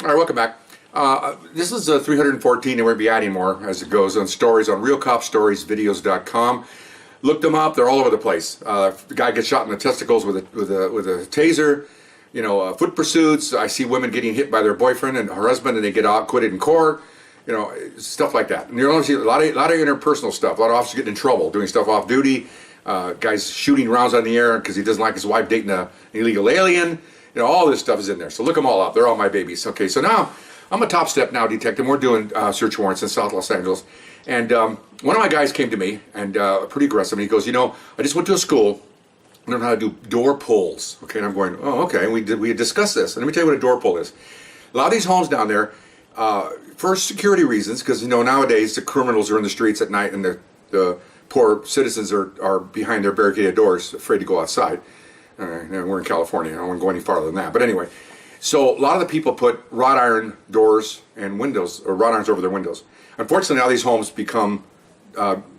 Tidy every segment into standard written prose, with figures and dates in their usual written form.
All right, welcome back. This is 314, and we'll be adding more as it goes on stories on realcopstoriesvideos.com. Look them up; they're all over the place. The guy gets shot in the testicles with a taser. You know, foot pursuits. I see women getting hit by their boyfriend and her husband, and they get acquitted in court. You know, stuff like that. And you'll see a lot of interpersonal stuff. A lot of officers getting in trouble doing stuff off duty. Guys shooting rounds on the air because he doesn't like his wife dating an illegal alien. You know, all this stuff is in there. So look them all up. They're all my babies. Okay, so now I'm a top step now detective. We're doing search warrants in South Los Angeles. And one of my guys came to me, and pretty aggressive, and he goes, you know, I just went to a school, learned how to do door pulls. Okay, and I'm going, oh, okay, and we had discussed this. And let me tell you what a door pull is. A lot of these homes down there, for security reasons, because, you know, nowadays the criminals are in the streets at night, and the poor citizens are behind their barricaded doors, afraid to go outside. We're in California. I don't want to go any farther than that. But anyway, so a lot of the people put wrought iron doors and windows, or wrought irons over their windows. Unfortunately, now these homes become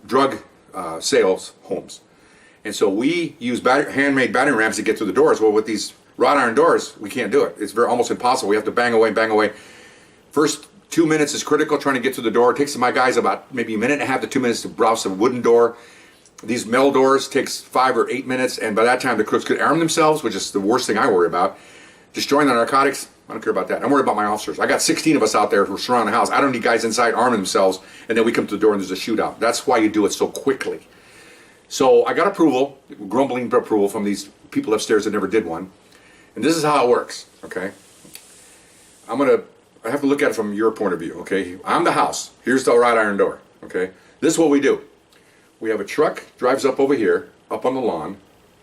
drug sales homes. And so we use handmade battering rams to get through the doors. Well, with these wrought iron doors, we can't do it. It's almost impossible. We have to bang away, bang away. First 2 minutes is critical trying to get through the door. It takes my guys about maybe a minute and a half to 2 minutes to browse a wooden door. These metal doors takes 5 or 8 minutes, and by that time the crooks could arm themselves, which is the worst thing I worry about. Destroying the narcotics, I don't care about that. I'm worried about my officers. I got 16 of us out there who surround the house. I don't need guys inside arming themselves, and then we come to the door and there's a shootout. That's why you do it so quickly. So I got approval, grumbling approval from these people upstairs that never did one. And this is how it works, okay? I have to look at it from your point of view, okay? I'm the house. Here's the wrought iron door, okay? This is what we do. We have a truck, drives up over here, up on the lawn.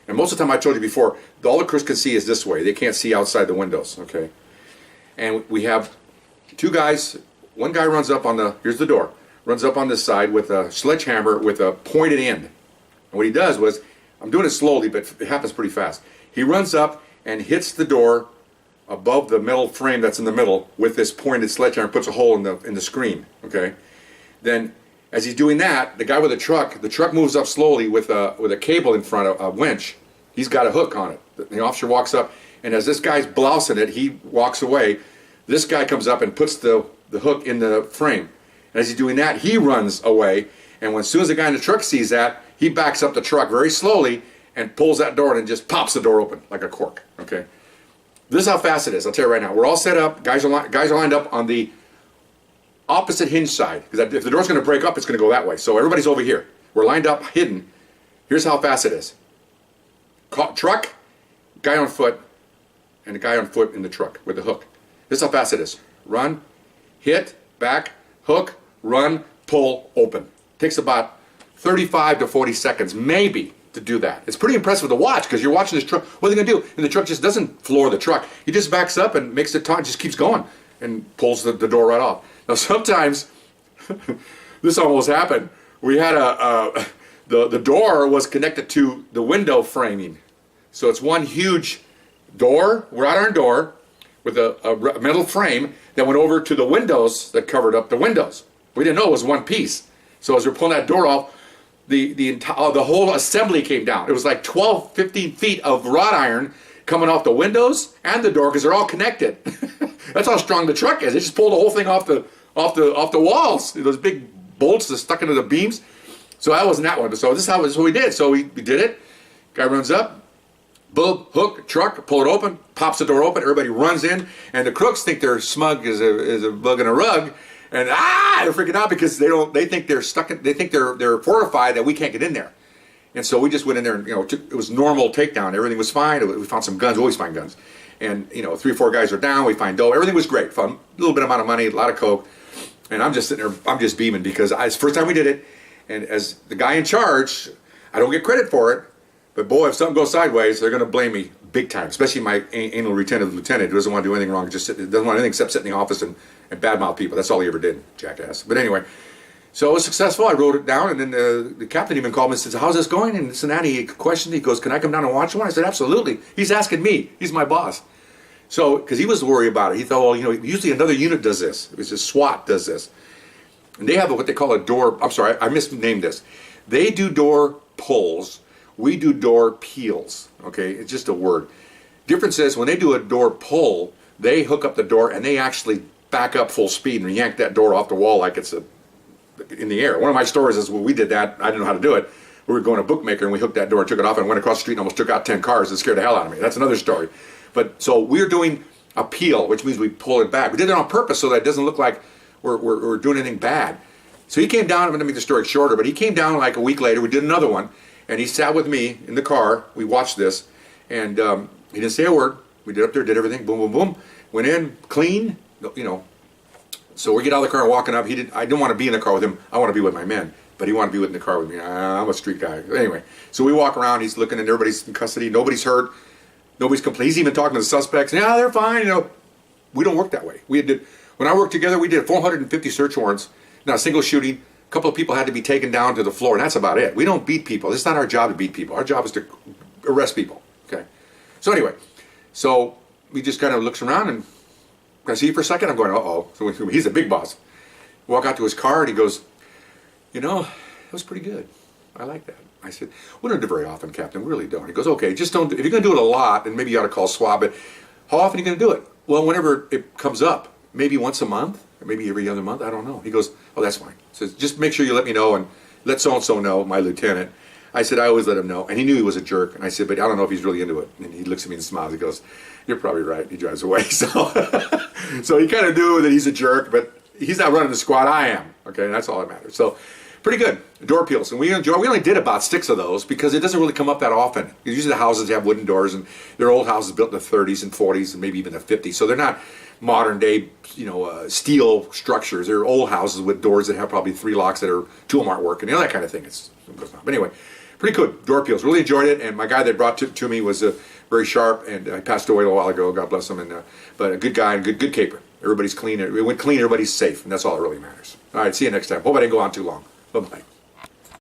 And most of the time, I told you before, all the crooks can see is this way. They can't see outside the windows, okay? And we have two guys. One guy runs up on here's the door, runs up on this side with a sledgehammer with a pointed end. And what he does was, I'm doing it slowly, but it happens pretty fast. He runs up and hits the door above the metal frame that's in the middle with this pointed sledgehammer, puts a hole in the screen, okay? Then, as he's doing that, the guy with the truck moves up slowly with a cable in front of a winch. He's got a hook on it. The officer walks up, and as this guy's blousing it, he walks away. This guy comes up and puts the hook in the frame. And as he's doing that, he runs away. And as soon as the guy in the truck sees that, he backs up the truck very slowly and pulls that door and just pops the door open like a cork. Okay. This is how fast it is. I'll tell you right now. We're all set up. Guys are lined up on the opposite hinge side, because if the door's going to break up, it's going to go that way. So everybody's over here. We're lined up, hidden. Here's how fast it is. Truck, guy on foot, and a guy on foot in the truck with the hook. This is how fast it is. Run, hit, back, hook, run, pull, open. Takes about 35 to 40 seconds, maybe, to do that. It's pretty impressive to watch, because you're watching this truck. What are they going to do? And the truck just doesn't floor the truck. He just backs up and makes it taut, just keeps going, and pulls the door right off. Now sometimes, this almost happened. We had the door was connected to the window framing. So it's one huge door, wrought iron door, with a metal frame that went over to the windows that covered up the windows. We didn't know it was one piece. So as we're pulling that door off, the whole assembly came down. It was like 12, 15 feet of wrought iron coming off the windows and the door, because they're all connected. That's how strong the truck is. They just pulled the whole thing off the walls. Those big bolts that stuck into the beams. So that wasn't that one. So this is what we did. So we did it. Guy runs up, boom, hook, truck, pull it open, pops the door open. Everybody runs in, and the crooks think they're smug as a bug in a rug, and they're freaking out because they think they're stuck. They think they're fortified that we can't get in there. And so we just went in there, and it was normal takedown. Everything was fine. We found some guns. We always find guns. And 3 or 4 guys are down. We find dough. Everything was great. Fun. A little bit amount of money, a lot of coke. And I'm just sitting there. I'm just beaming, because it's the first time we did it. And as the guy in charge, I don't get credit for it. But boy, if something goes sideways, they're going to blame me big time. Especially my anal retentive lieutenant, who doesn't want to do anything wrong. Doesn't want anything except sit in the office and badmouth people. That's all he ever did, jackass. But anyway. So it was successful. I wrote it down, and then the captain even called me and said, "How's this going?" And this and that. He questioned. He goes, "Can I come down and watch one?" I said, "Absolutely." He's asking me. He's my boss. So, because he was worried about it. He thought, well, usually another unit does this. It was just SWAT does this. And they have what they call a door. I'm sorry, I misnamed this. They do door pulls. We do door peels. Okay, it's just a word. Difference is when they do a door pull, They hook up the door and they actually back up full speed and yank that door off the wall like it's in the air. One of my stories is when we did that, I didn't know how to do it. We were going to Bookmaker and we hooked that door, took it off, and went across the street and almost took out 10 cars. It scared the hell out of me. That's another story. But so we're doing a peel, which means we pull it back. We did it on purpose so that it doesn't look like we're doing anything bad. So he came down, I'm going to make the story shorter, but he came down like a week later. We did another one, and he sat with me in the car. We watched this, and he didn't say a word. We did up there, did everything, boom, boom, boom. Went in, clean, you know. So we get out of the car and walking up. I didn't want to be in the car with him. I want to be with my men. But he wanted to be in the car with me. I'm a street guy. Anyway, so we walk around. He's looking, and everybody's in custody. Nobody's hurt. Nobody's complaining. He's even talking to the suspects. Yeah, they're fine. You know, we don't work that way. When I worked together, we did 450 search warrants. Not a single shooting. A couple of people had to be taken down to the floor, and that's about it. We don't beat people. It's not our job to beat people. Our job is to arrest people. Okay. So anyway, so he just kind of looks around and, can I see you for a second? I'm going, uh-oh. So he's a big boss. Walk out to his car, and he goes, you know, that was pretty good. I like that. I said, we don't do it very often, Captain. We really don't. He goes, okay, just don't. If you're going to do it a lot, then maybe you ought to call SWAT. But how often are you going to do it? Well, whenever it comes up, maybe once a month, or maybe every other month. I don't know. He goes, oh, that's fine. So just make sure you let me know and let so-and-so know, my lieutenant. I said, I always let him know. And he knew he was a jerk. And I said, but I don't know if he's really into it. And he looks at me and smiles. He goes, you're probably right. He drives away. So, so he kind of knew that he's a jerk, but he's not running the squad. I am. Okay, and that's all that matters. So pretty good. Door peels. And we only did about 6 of those because it doesn't really come up that often. Usually the houses have wooden doors, and they're old houses built in the 30s and 40s and maybe even the 50s. So they're not modern day, steel structures. They're old houses with doors that have probably 3 locks that are 2 of them aren't working. That kind of thing. But anyway, pretty good. Door peels. Really enjoyed it. And my guy that brought it to me was very sharp, and I passed away a while ago. God bless him. But a good guy and good caper. Everybody's clean. It went clean. Everybody's safe, and that's all that really matters. All right. See you next time. Hope I didn't go on too long. Bye-bye.